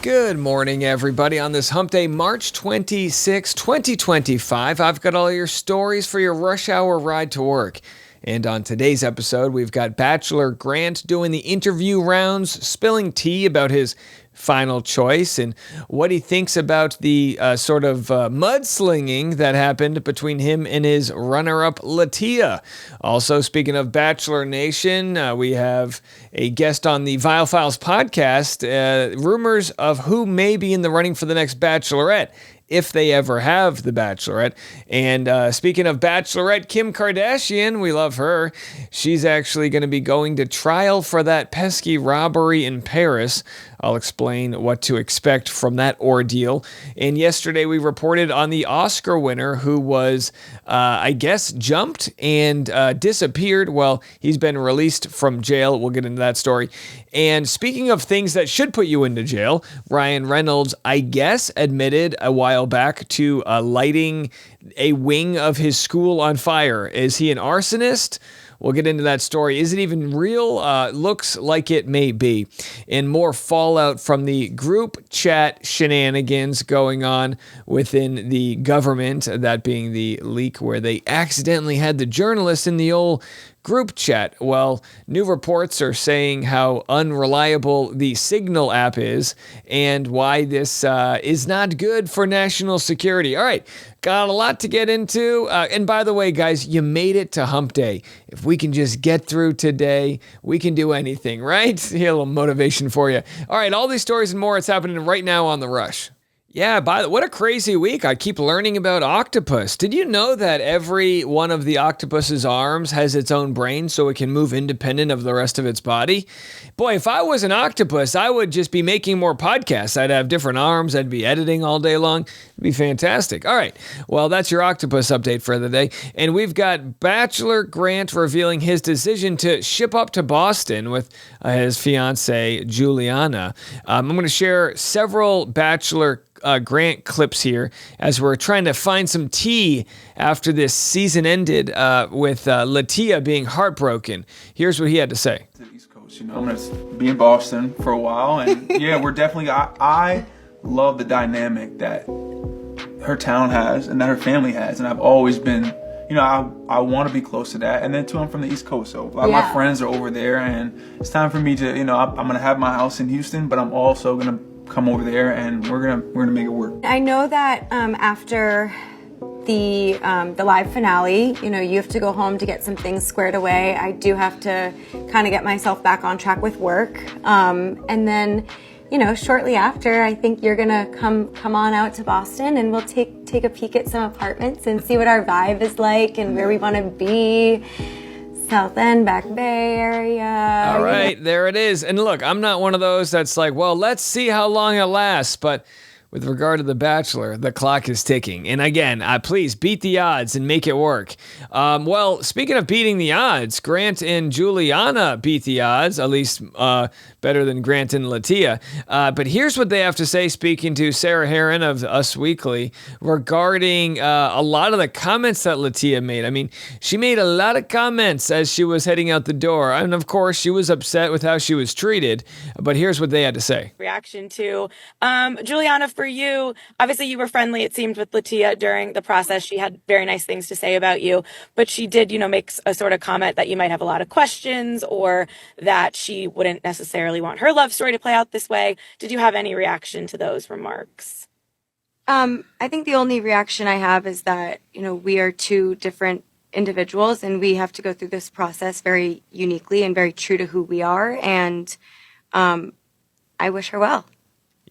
Good morning, everybody. On this hump day, March 26, 2025, I've got all your stories for your rush hour ride to work. And on today's episode, we've got Bachelor Grant doing the interview rounds, spilling tea about his final choice and what he thinks about the sort of mudslinging that happened between him and his runner-up, Latia. Also, speaking of Bachelor Nation, we have a guest on the Viall Files podcast, rumors of who may be in the running for the next Bachelorette, if they ever have the Bachelorette. And speaking of Bachelorette, Kim Kardashian, we love her. She's actually going to be going to trial for that pesky robbery in Paris. I'll explain what to expect from that ordeal. And yesterday we reported on the Oscar winner who was, I guess, jumped and disappeared. Well, he's been released from jail. We'll get into that story. And speaking of things that should put you into jail, Ryan Reynolds, I guess, admitted a while back to lighting a wing of his school on fire. Is he an arsonist? We'll get into that story. Is it even real? Looks like it may be. And more fallout from the group chat shenanigans going on within the government, that being the leak where they accidentally had the journalists in the old group chat. Well, new reports are saying how unreliable the Signal app is and why this is not good for national security. All right, got a lot to get into. And by the way, guys, you made it to hump day. If we can just get through today, we can do anything, right? Here, a little motivation for you. All right, all these stories and more, it's happening right now on The Rush. Yeah, what a crazy week. I keep learning about octopus. Did you know that every one of the octopus's arms has its own brain so it can move independent of the rest of its body? Boy, if I was an octopus, I would just be making more podcasts. I'd have different arms. I'd be editing all day long. It'd be fantastic. All right. Well, that's your octopus update for the day. And we've got Bachelor Grant revealing his decision to ship up to Boston with his fiancée, Juliana. I'm going to share several Bachelor Grant clips here as we're trying to find some tea after this season ended with Latia being heartbroken. Here's what he had to say. To the East Coast, I'm going to be in Boston for a while, and yeah, we're definitely. I love the dynamic that her town has and that her family has, and I've always been. I want to be close to that, and then too, I'm from the East Coast, so a lot of my friends are over there, and it's time for me to. I'm going to have my house in Houston, but I'm also going to come over there and we're gonna make it work. I know that after the live finale, you have to go home to get some things squared away. I do have to kind of get myself back on track with work, and then shortly after, I think you're gonna come on out to Boston and we'll take a peek at some apartments and see what our vibe is like and where we want to be. South End, Back Bay area. All right, there it is. And look, I'm not one of those that's like, well, let's see how long it lasts. But with regard to The Bachelor, the clock is ticking. And again, please beat the odds and make it work. Well, speaking of beating the odds, Grant and Juliana beat the odds, at least better than Grant and Latia. But here's what they have to say, speaking to Sarah Heron of Us Weekly, regarding a lot of the comments that Latia made. I mean, she made a lot of comments as she was heading out the door. And of course, she was upset with how she was treated. But here's what they had to say. Reaction to Juliana, for you, obviously you were friendly, it seemed, with Latia during the process. She had very nice things to say about you, but she did, make a sort of comment that you might have a lot of questions or that she wouldn't necessarily want her love story to play out this way. Did you have any reaction to those remarks? I think the only reaction I have is that, we are two different individuals and we have to go through this process very uniquely and very true to who we are. And I wish her well.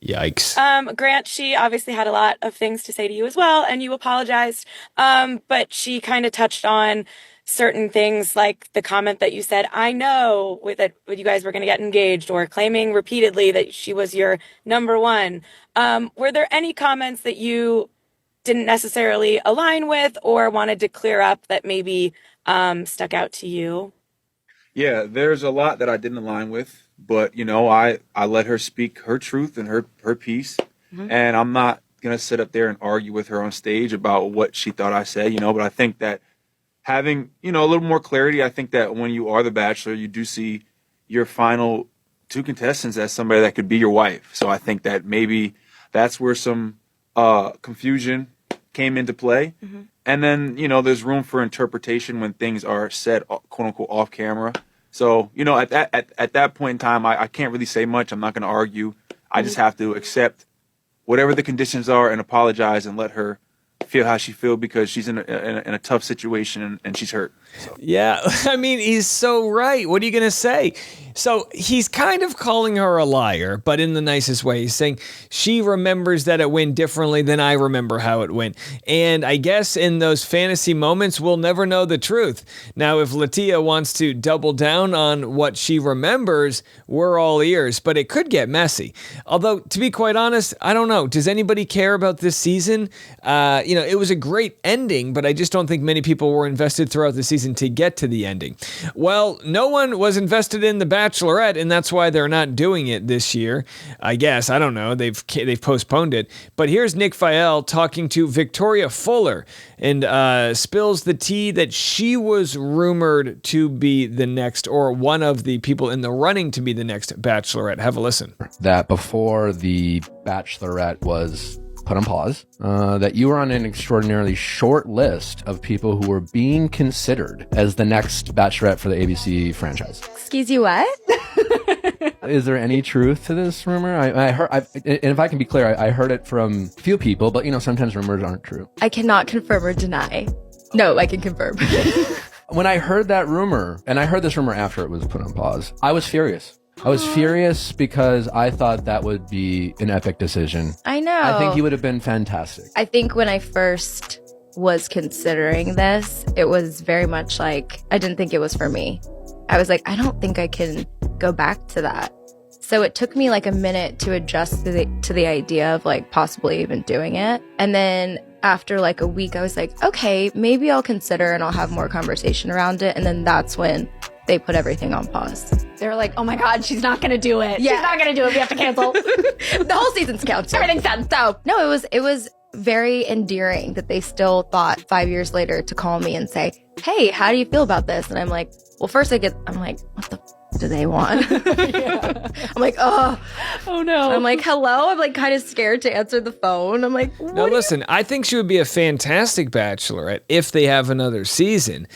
Yikes. Grant, she obviously had a lot of things to say to you as well, and you apologized. But she kind of touched on certain things like the comment that you said, I know that you guys were going to get engaged, or claiming repeatedly that she was your number one. Were there any comments that you didn't necessarily align with or wanted to clear up that maybe stuck out to you? Yeah, there's a lot that I didn't align with, but I let her speak her truth and her piece, and I'm not gonna sit up there and argue with her on stage about what she thought I said, but I think that having a little more clarity, I think that when you are the Bachelor, you do see your final two contestants as somebody that could be your wife. So I think that maybe that's where some confusion came into play. Mm-hmm. And then, you know, there's room for interpretation when things are said, quote unquote, off camera. So, you know, at that point in time, I can't really say much. I'm not going to argue. I just have to accept whatever the conditions are and apologize and let her feel how she feels, because she's in a tough situation and she's hurt. So. Yeah, I mean, he's so right. What are you going to say? So he's kind of calling her a liar, but in the nicest way. He's saying she remembers that it went differently than I remember how it went. And I guess in those fantasy moments, we'll never know the truth. Now, if Latia wants to double down on what she remembers, we're all ears, but it could get messy. Although, to be quite honest, I don't know. Does anybody care about this season? You know, it was a great ending, but I just don't think many people were invested throughout the season to get to the ending. Well, no one was invested in the Bachelorette, and that's why they're not doing it this year. I guess, I don't know, they've postponed it. But here's Nick Viall talking to Victoria Fuller and spills the tea that she was rumored to be the next, or one of the people in the running to be the next Bachelorette. Have a listen. That before the Bachelorette was put on pause, that you were on an extraordinarily short list of people who were being considered as the next Bachelorette for the ABC franchise. Excuse you, what? Is there any truth to this rumor? I heard, and if I can be clear, I heard it from a few people, but you know, sometimes rumors aren't true. I cannot confirm or deny. No, I can confirm. When I heard that rumor, and I heard this rumor after it was put on pause, I was furious. I was furious because I thought that would be an epic decision. I know. I think he would have been fantastic. I think when I first was considering this, it was very much like, I didn't think it was for me. I was like, I don't think I can go back to that. So it took me like a minute to adjust to the idea of like possibly even doing it. And then after like a week, I was like, okay, maybe I'll consider and I'll have more conversation around it. And then that's when they put everything on pause. They were like, oh my God, she's not going to do it. Yeah. She's not going to do it. We have to cancel. The whole season's canceled. Everything's done. So no, it was very endearing that they still thought 5 years later to call me and say, hey, how do you feel about this? And I'm like, well, first I'm like, what the do they want? Yeah. I'm like, oh no. I'm like, hello. I'm like kind of scared to answer the phone. I'm like, now listen, I think she would be a fantastic Bachelorette if they have another season.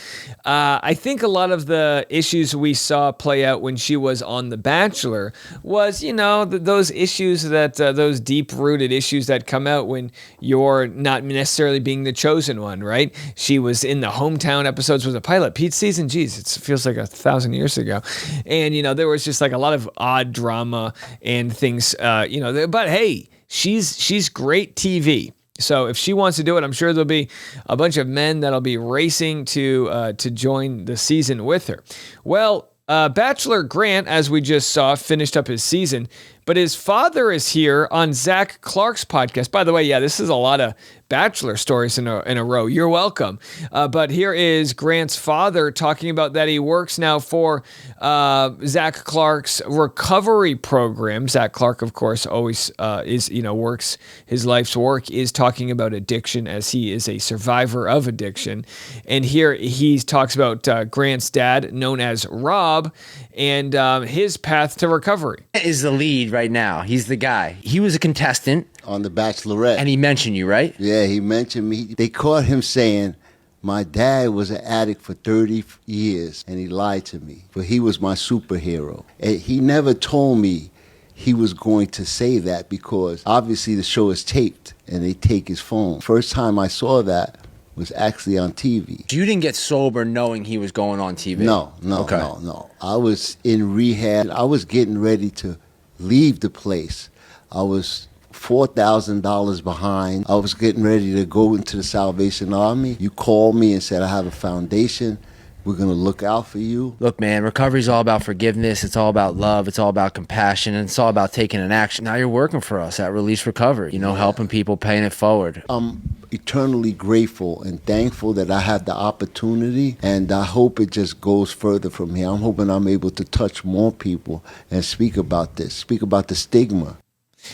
I think a lot of the issues we saw play out when she was on The Bachelor was, you know, those issues that, those deep-rooted issues that come out when you're not necessarily being the chosen one, right? She was in the hometown episodes with a pilot. Pete's season, geez, it feels like 1,000 years ago. And, you know, there was just like a lot of odd drama and things, you know, but hey, she's great TV. So if she wants to do it, I'm sure there'll be a bunch of men that'll be racing to join the season with her. Well, Bachelor Grant, as we just saw, finished up his season, but his father is here on Zach Clark's podcast. By the way, yeah, this is a lot of Bachelor stories in a row. You're welcome. But here is Grant's father talking about that he works now for Zach Clark's recovery program. Zach Clark, of course, always works, his life's work is talking about addiction, as he is a survivor of addiction. And here he talks about Grant's dad, known as Rob, and his path to recovery. Is the lead right now. He's the guy. He was a contestant on The Bachelorette. And he mentioned you, right? Yeah, he mentioned me. They caught him saying, my dad was an addict for 30 years, and he lied to me. But he was my superhero. And he never told me he was going to say that, because obviously the show is taped, and they take his phone. First time I saw that was actually on TV. You didn't get sober knowing he was going on TV? No. I was in rehab. I was getting ready to leave the place. I was $4,000 behind. I was getting ready to go into the Salvation Army. You called me and said, I have a foundation. We're going to look out for you. Look, man, recovery is all about forgiveness. It's all about love. It's all about compassion. And it's all about taking an action. Now you're working for us at Release Recovery, helping people, paying it forward. I'm eternally grateful and thankful that I had the opportunity, and I hope it just goes further from here. I'm hoping I'm able to touch more people and speak about this, speak about the stigma.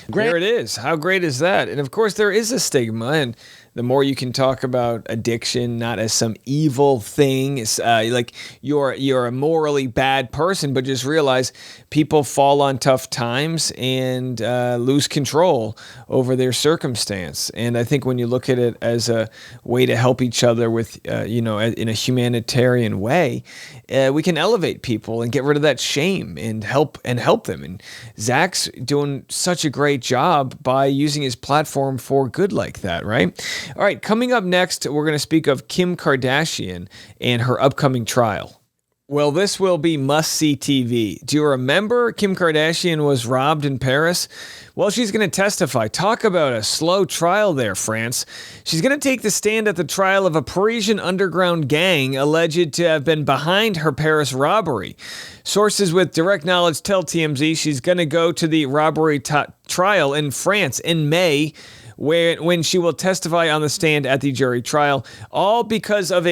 There it is. How great is that? And of course, there is a stigma, and the more you can talk about addiction not as some evil thing, like you're a morally bad person, but just realize people fall on tough times and lose control over their circumstance. And I think when you look at it as a way to help each other with, in a humanitarian way, we can elevate people and get rid of that shame and help them. And Zach's doing such a great job by using his platform for good like that, right? All right, coming up next, we're going to speak of Kim Kardashian and her upcoming trial. Well, this will be must-see TV. Do you remember Kim Kardashian was robbed in Paris? Well, she's going to testify. Talk about a slow trial there, France. She's going to take the stand at the trial of a Parisian underground gang alleged to have been behind her Paris robbery. Sources with direct knowledge tell TMZ she's going to go to the robbery trial in France in May, when she will testify on the stand at the jury trial, all because of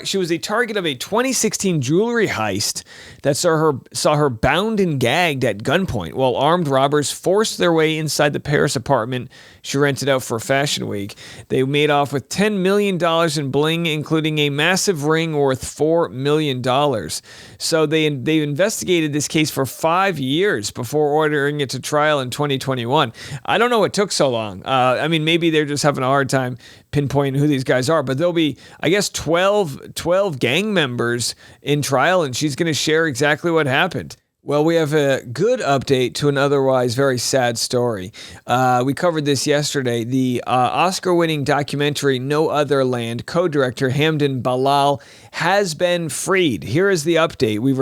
she was a target of a 2016 jewelry heist that saw her bound and gagged at gunpoint while armed robbers forced their way inside the Paris apartment she rented out for Fashion Week. They made off with $10 million in bling, including a massive ring worth $4 million. So they investigated this case for 5 years before ordering it to trial in 2021. I don't know what took so long. Maybe they're just having a hard time pinpointing who these guys are, but there'll be, I guess, 12 gang members in trial, and she's going to share exactly what happened. Well, we have a good update to an otherwise very sad story. We covered this yesterday. The Oscar-winning documentary No Other Land co-director Hamdan Balal has been freed. Here is the update. We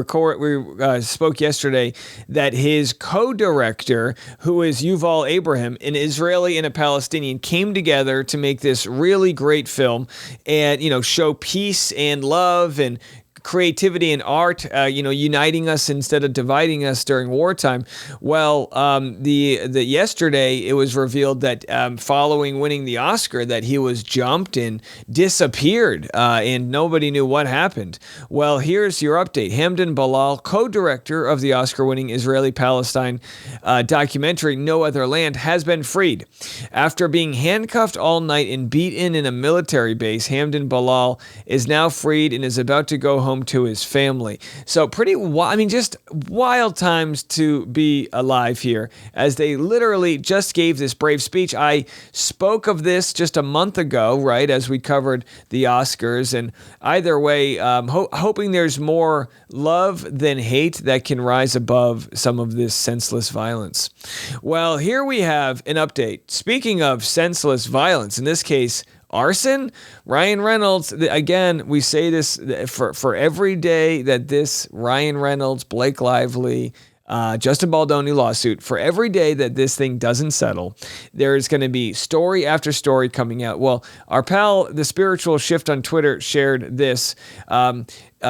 spoke yesterday that his co-director, who is Yuval Abraham, an Israeli and a Palestinian, came together to make this really great film and, show peace and love and creativity and art, uniting us instead of dividing us during wartime. Well, yesterday it was revealed that following winning the Oscar, that he was jumped and disappeared, and nobody knew what happened. Well, here's your update. Hamdan Balal, co-director of the Oscar-winning Israeli-Palestine documentary No Other Land, has been freed. After being handcuffed all night and beaten in a military base, Hamdan Balal is now freed and is about to go home to his family. So just wild times to be alive here, as they literally just gave this brave speech. I spoke of this just a month ago, right, as we covered the Oscars, and either way, hoping there's more love than hate that can rise above some of this senseless violence. Well, here we have an update. Speaking of senseless violence, in this case, arson. Ryan Reynolds, again, we say this for every day that this Ryan Reynolds, Blake Lively, Justin Baldoni lawsuit, for every day that this thing doesn't settle, there's going to be story after story coming out. Well, our pal, The Spiritual Shift on Twitter, shared this.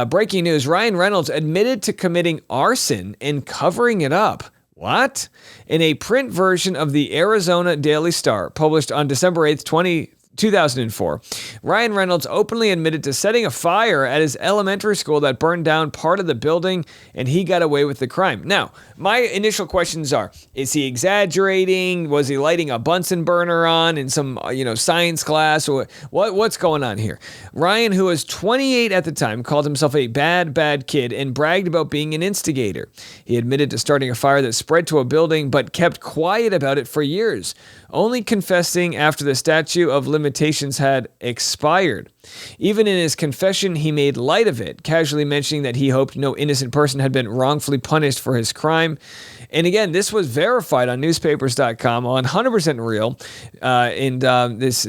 Breaking news, Ryan Reynolds admitted to committing arson and covering it up. What? In a print version of the Arizona Daily Star, published on December 8th, 2004, Ryan Reynolds openly admitted to setting a fire at his elementary school that burned down part of the building, and he got away with the crime. Now, my initial questions are, is he exaggerating? Was he lighting a Bunsen burner on in some, science class? Or what's going on here? Ryan, who was 28 at the time, called himself a bad kid and bragged about being an instigator. He admitted to starting a fire that spread to a building, but kept quiet about it for years, only confessing after the statute of limitations had expired. Even in his confession, he made light of it, casually mentioning that he hoped no innocent person had been wrongfully punished for his crime. And again, this was verified on newspapers.com, 100% real.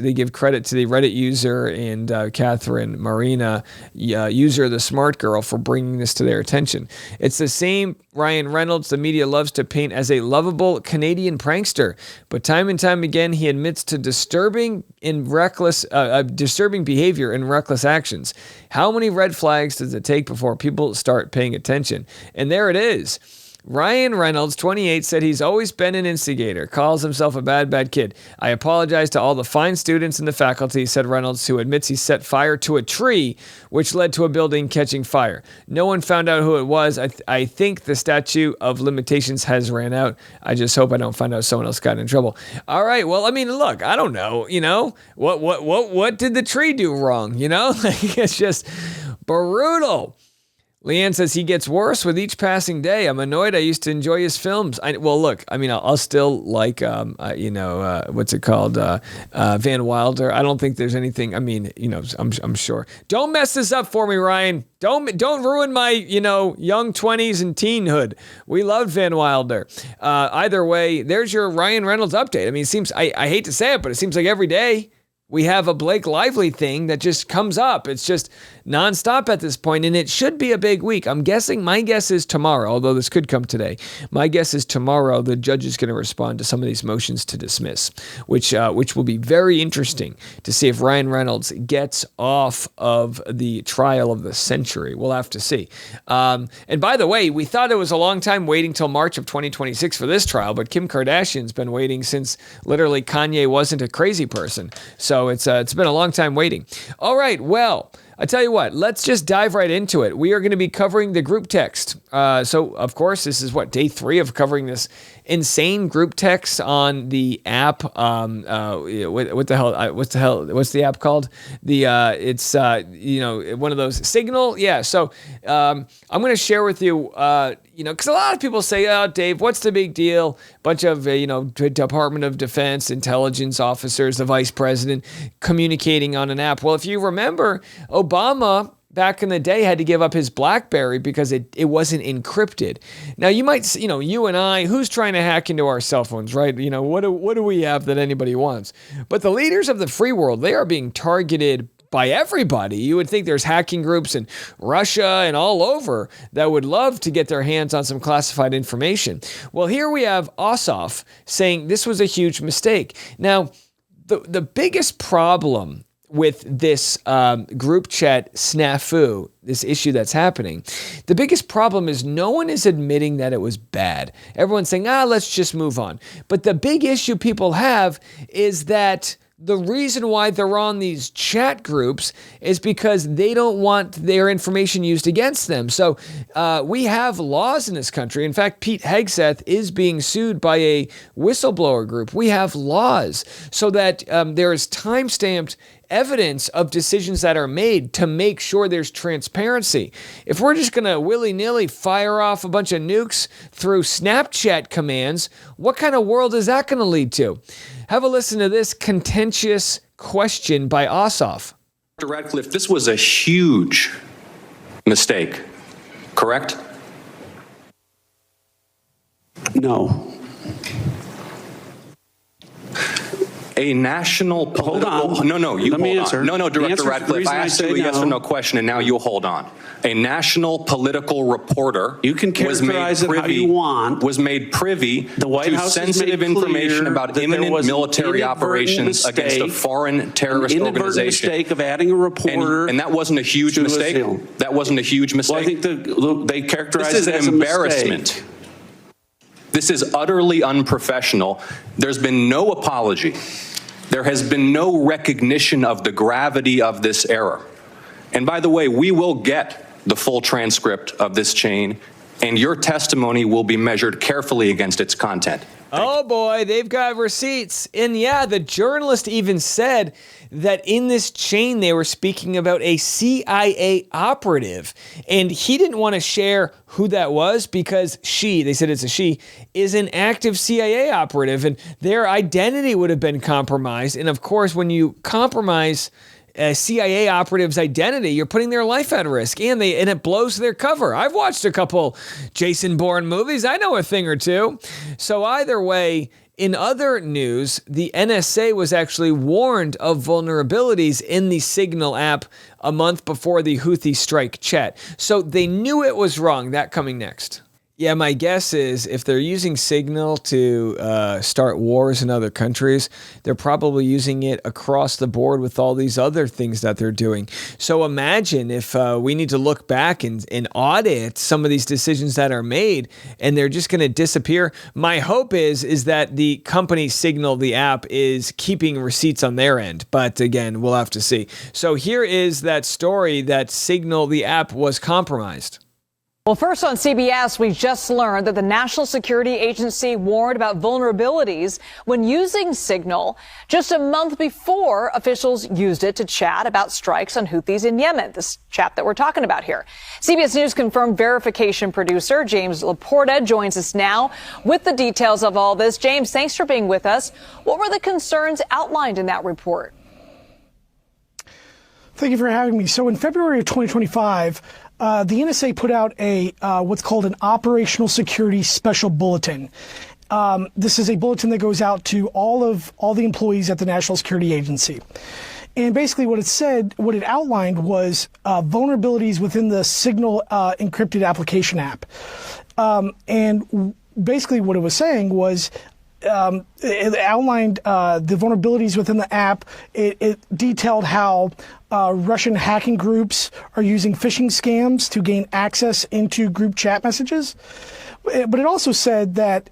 They give credit to the Reddit user and Catherine Marina, user The Smart Girl, for bringing this to their attention. It's the same Ryan Reynolds the media loves to paint as a lovable Canadian prankster, but time and time again he admits to disturbing behavior and reckless actions. How many red flags does it take before people start paying attention? And there it is. Ryan Reynolds, 28, said he's always been an instigator, calls himself a bad kid. I apologize to all the fine students and the faculty, said Reynolds, who admits he set fire to a tree, which led to a building catching fire. No one found out who it was. I think the statute of limitations has ran out. I just hope I don't find out someone else got in trouble. All right, well, I mean, look, I don't know, what did the tree do wrong, It's just brutal. Leanne says he gets worse with each passing day. I'm annoyed. I used to enjoy his films. I'll still like, what's it called? Van Wilder. I don't think there's anything. I'm sure. Don't mess this up for me, Ryan. Don't ruin my, young 20s and teenhood. We loved Van Wilder. Either way, there's your Ryan Reynolds update. I mean, it seems, I hate to say it, but it seems like every day we have a Blake Lively thing that just comes up. It's just nonstop at this point, and it should be a big week. My guess is tomorrow, although this could come today. My guess is tomorrow the judge is going to respond to some of these motions to dismiss, which will be very interesting to see if Ryan Reynolds gets off of the trial of the century. We'll have to see. And by the way, we thought it was a long time waiting till March of 2026 for this trial, but Kim Kardashian's been waiting since literally Kanye wasn't a crazy person. So it's been a long time waiting. All right, well, I tell you what, let's just dive right into it. We are going to be covering the group text. So, of course, this is day 3 of covering this insane group text on the app. What's the app called? It's one of those Signal. Yeah. So I'm going to share with you, because a lot of people say, "Oh, Dave, what's the big deal?" Bunch of Department of Defense intelligence officers, the vice president, communicating on an app. Well, if you remember, Obama back in the day had to give up his BlackBerry because it wasn't encrypted. Now you might, you and I, who's trying to hack into our cell phones, right? What do we have that anybody wants? But the leaders of the free world, they are being targeted by everybody. You would think there's hacking groups in Russia and all over that would love to get their hands on some classified information. Well, here we have Ossoff saying this was a huge mistake. Now, the biggest problem with this group chat snafu, this issue that's happening, the biggest problem is no one is admitting that it was bad. Everyone's saying, let's just move on. But the big issue people have is that the reason why they're on these chat groups is because they don't want their information used against them. So we have laws in this country. In fact, Pete Hegseth is being sued by a whistleblower group. We have laws so that there is time-stamped evidence of decisions that are made to make sure there's transparency. If we're just going to willy-nilly fire off a bunch of nukes through Snapchat commands, what kind of world is that going to lead to? Have a listen to this contentious question by Ossoff. Dr. Radcliffe, this was a huge mistake, correct? No. A national political... Hold on. No, you Let me hold answer. on. No, Director The Radcliffe, I asked you a yes or no question, and now you hold on. A national political reporter You can characterize it how you want. was made privy The White to House has sensitive made clear information about that there imminent was an military inadvertent operations against a mistake, foreign terrorist an inadvertent organization. mistake of adding a reporter. And that wasn't a huge to a mistake? seal. That wasn't a huge mistake? Well, I think they characterized This is it as an a embarrassment. mistake. This is utterly unprofessional. There's been no apology. There has been no recognition of the gravity of this error. And by the way, we will get the full transcript of this chain, and your testimony will be measured carefully against its content. Oh boy, they've got receipts. And yeah, the journalist even said that in this chain they were speaking about a CIA operative. And he didn't want to share who that was because they said it's a she, is an active CIA operative. And their identity would have been compromised. And of course, when you compromise a CIA operative's identity, you're putting their life at risk, and it blows their cover. I've watched a couple Jason Bourne movies. I know a thing or two. So either way, in other news, the NSA was actually warned of vulnerabilities in the Signal app a month before the Houthi strike chat. So they knew it was wrong. That coming next. Yeah, my guess is if they're using Signal to start wars in other countries, they're probably using it across the board with all these other things that they're doing. So imagine if we need to look back and audit some of these decisions that are made and they're just going to disappear. My hope is that the company Signal, the app, is keeping receipts on their end. But again, we'll have to see. So here is that story that Signal, the app, was compromised. Well, first on CBS, we just learned that the National Security Agency warned about vulnerabilities when using Signal just a month before officials used it to chat about strikes on Houthis in Yemen, this chat that we're talking about here. CBS News confirmed verification producer James Laporta joins us now with the details of all this. James, thanks for being with us. What were the concerns outlined in that report? Thank you for having me. So in February of 2025, the NSA put out a what's called an Operational Security Special Bulletin. This is a bulletin that goes out to all the employees at the National Security Agency. And basically what it said, what it outlined was vulnerabilities within the Signal encrypted application app. And basically what it was saying was it outlined the vulnerabilities within the app. It detailed how Russian hacking groups are using phishing scams to gain access into group chat messages. But it also said that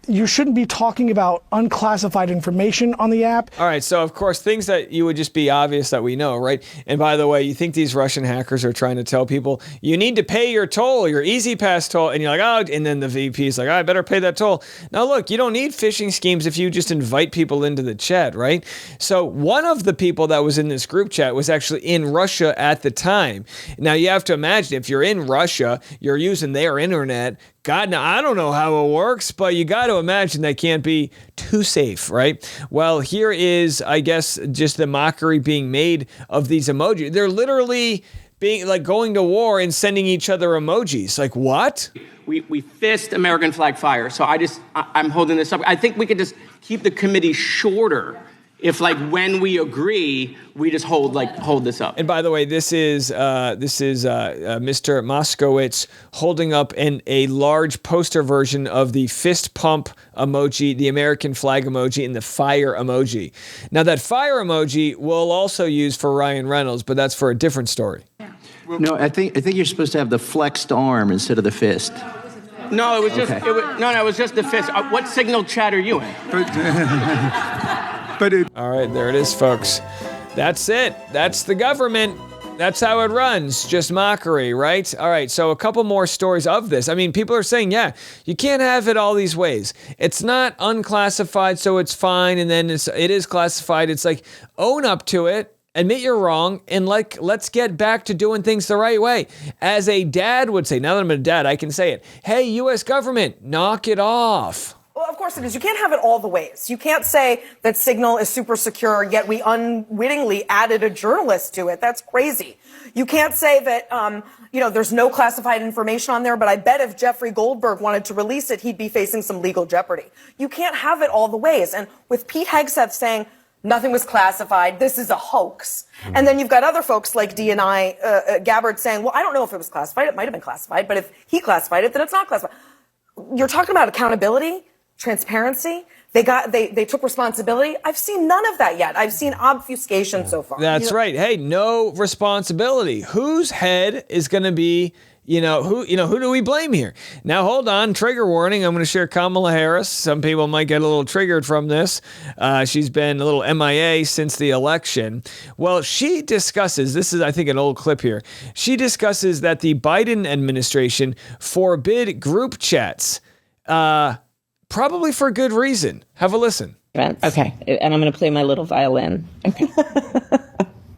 you shouldn't be talking about unclassified information on the app. All right, so of course, things that you would just be obvious that we know, right? And by the way, you think these Russian hackers are trying to tell people, you need to pay your toll, your Easy Pass toll, and you're like, oh, and then the VP is like, oh, I better pay that toll. Now look, you don't need phishing schemes if you just invite people into the chat, right? So one of the people that was in this group chat was actually in Russia at the time. Now you have to imagine, if you're in Russia, you're using their internet. God, now I don't know how it works, but you got to imagine that can't be too safe, right? Well, here is, I guess, just the mockery being made of these emojis. They're literally being like going to war and sending each other emojis. Like, what? We fist American flag fire. So I'm holding this up. I think we could just keep the committee shorter. If like when we agree, we just hold this up. And by the way, this is Mr. Moskowitz holding up a large poster version of the fist pump emoji, the American flag emoji, and the fire emoji. Now that fire emoji we'll also use for Ryan Reynolds, but that's for a different story. No, I think you're supposed to have the flexed arm instead of the fist. No, it was just it was just the fist. What Signal chat are you in? All right, there it is, folks. That's it. That's the government. That's how it runs. Just mockery, right? All right, so a couple more stories of this. I mean, people are saying, yeah, you can't have it all these ways. It's not unclassified, so it's fine, and then it is classified. It's like, own up to it, admit you're wrong, and let's get back to doing things the right way. As a dad would say, now that I'm a dad, I can say it. Hey, U.S. government, knock it off. Well, of course it is. You can't have it all the ways. You can't say that Signal is super secure, yet we unwittingly added a journalist to it. That's crazy. You can't say that, there's no classified information on there, but I bet if Jeffrey Goldberg wanted to release it, he'd be facing some legal jeopardy. You can't have it all the ways. And with Pete Hegseth saying nothing was classified, this is a hoax. And then you've got other folks like D&I, Gabbard saying, well, I don't know if it was classified. It might have been classified, but if he classified it, then it's not classified. You're talking about accountability, transparency. They took responsibility. I've seen none of that yet. I've seen obfuscation so far. That's right. Hey, no responsibility. Whose head is going to be, who do we blame here? Now, hold on. Trigger warning. I'm going to share Kamala Harris. Some people might get a little triggered from this. She's been a little MIA since the election. Well, she discusses, this is, I think, an old clip here. She discusses that the Biden administration forbid group chats, probably for good reason. Have a listen. Okay, and I'm going to play my little violin. Okay.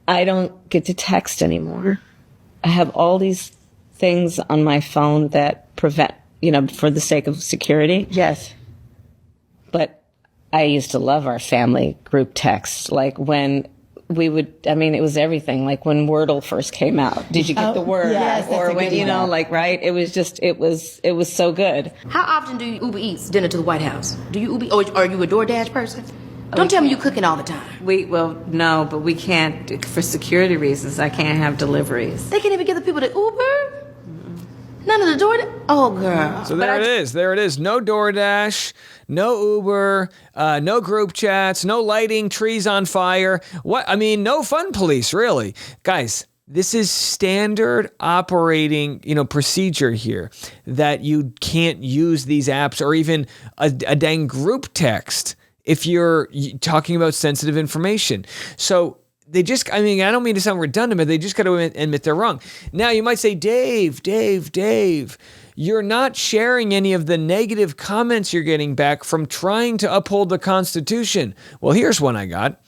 I don't get to text anymore. I have all these things on my phone that prevent, for the sake of security. Yes. But I used to love our family group texts. Like when we would, it was everything. Like when Wordle first came out. Did you get the word? Yes, or when, right? It was just, it was so good. How often do you Uber Eats dinner to the White House? Do you Uber, or are you a DoorDash person? Don't tell me you're cooking all the time. No, but we can't, for security reasons, I can't have deliveries. They can't even get the people to Uber? None of the door. Oh, girl. So there it is. There it is. No DoorDash, no Uber, no group chats, no lighting trees on fire. What? I mean, no fun police, really. Guys, this is standard operating, procedure here, that you can't use these apps or even a dang group text if you're talking about sensitive information. So they just, I don't mean to sound redundant, but they just got to admit they're wrong. Now you might say, Dave, you're not sharing any of the negative comments you're getting back from trying to uphold the Constitution. Well, here's one I got.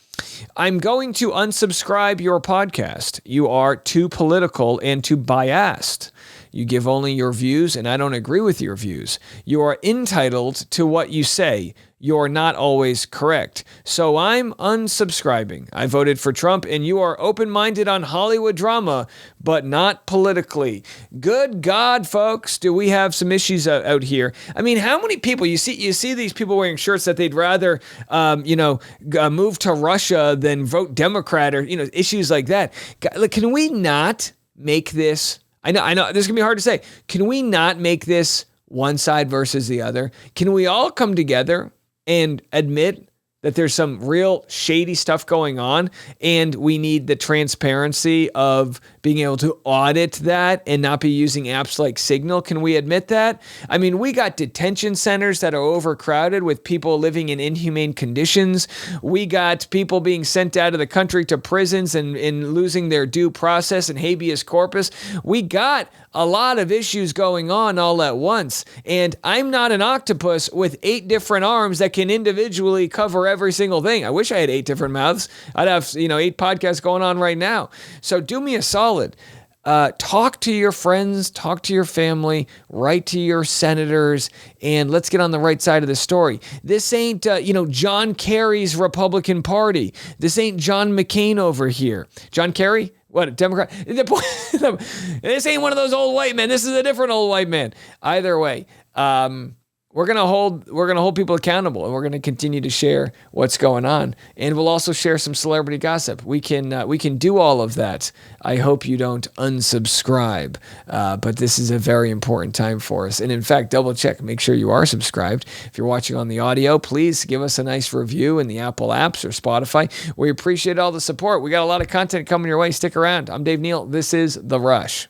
I'm going to unsubscribe your podcast. You are too political and too biased. You give only your views, and I don't agree with your views. You are entitled to what you say. You're not always correct. So I'm unsubscribing. I voted for Trump, and you are open-minded on Hollywood drama, but not politically. Good God, folks, do we have some issues out here? I mean, how many people, you see these people wearing shirts that they'd rather, move to Russia than vote Democrat, or, issues like that. Can we not make this, I know this is going to be hard to say. Can we not make this one side versus the other? Can we all come together and admit that there's some real shady stuff going on, and we need the transparency of being able to audit that and not be using apps like Signal? Can we admit that? I mean, we got detention centers that are overcrowded with people living in inhumane conditions. We got people being sent out of the country to prisons and losing their due process and habeas corpus. We got a lot of issues going on all at once. And I'm not an octopus with 8 different arms that can individually cover every single thing. I wish I had 8 different mouths. I'd have, 8 podcasts going on right now. So do me a solid. Talk to your friends, talk to your family, write to your senators, and let's get on the right side of the story. This ain't, John Kerry's Republican Party. This ain't John McCain over here. John Kerry? What, a Democrat? This ain't one of those old white men. This is a different old white man. Either way, we're gonna hold people accountable, and we're gonna continue to share what's going on, and we'll also share some celebrity gossip. We can do all of that. I hope you don't unsubscribe, but this is a very important time for us. And in fact, double check, make sure you are subscribed. If you're watching on the audio, please give us a nice review in the Apple apps or Spotify. We appreciate all the support. We got a lot of content coming your way. Stick around. I'm Dave Neal. This is The Rush.